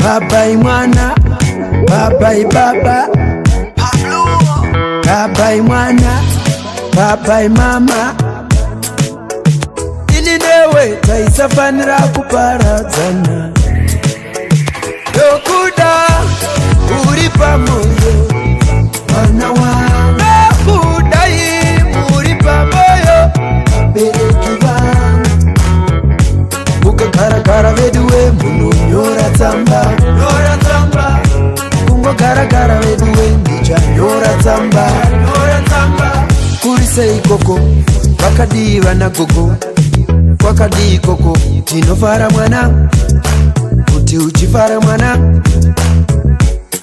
Baba imwana, baba ibaba, baba imwana, baba imama. Ini newe taisafanira kuparadzana. Yokuda uri pamoyo, mwana wangu. Yokudai muri pamoyo, abereki vangu. Ukagara veduwe munonyora tsamba. Kungogara veduwe ndichanyora tsamba. Kurise ikoko vakadiva na gogo. Kwakadi koko tinofara mwana, kuti uchifara mwana.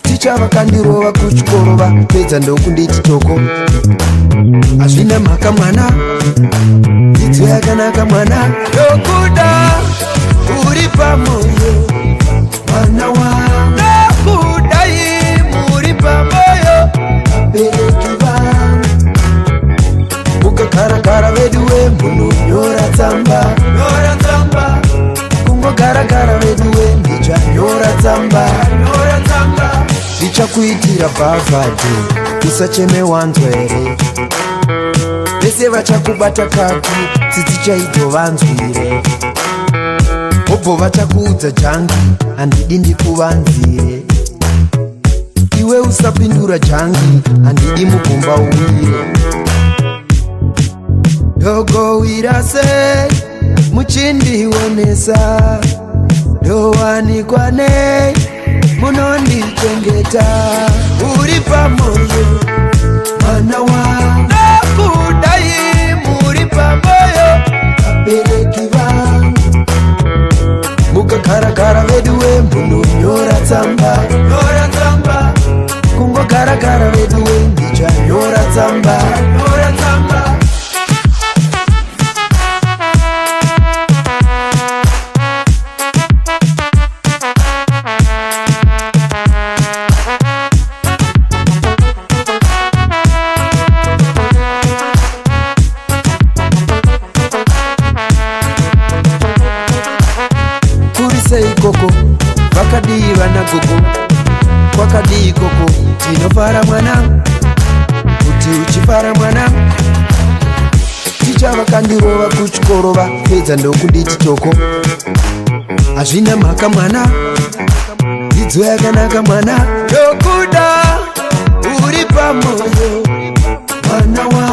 Ticha vakandirova kuchikoro pedza ndokunditi toko. Hazvina mhaka mwana, dzidzo yakanaka mwana. Yokuda uri pamoyo, mwana wangu. Yokudai muri pamoyo, abereki vangu. Ukagara veduwe munonyora tsamba. Kungogara veduwe ndichanyora tsamba. Ndichakuitira bhavhadhi, usacheme wanzwere. Vese vachakubata kaki, tsitsi chaitovanzwire. Obvo vachakuudza jangi, handidi ndikuvanzire. Iwe usapindura jangi, handidi mugomba uwire. Ndogowira sei muchindionesa, ndowanikwa nei munondichengeta. Uri pamoyo, mwana wangu. Yokudai muri pamoyo, abereki vangu. Mukagara veduwe munonyora tsamba. Kungogara veduwe ndichanyora tsamba. Ikoko vakadiva na gogo. Kwakadi ikoko tinofara mwana, kuti uchifara mwana. Ticha vakandirova kuchikoro pedza ndokunditi toko. Hazvina mhaka mwana, dzidzo yakanaka mwana. Yokuda uri pamoyo, mwana wangu.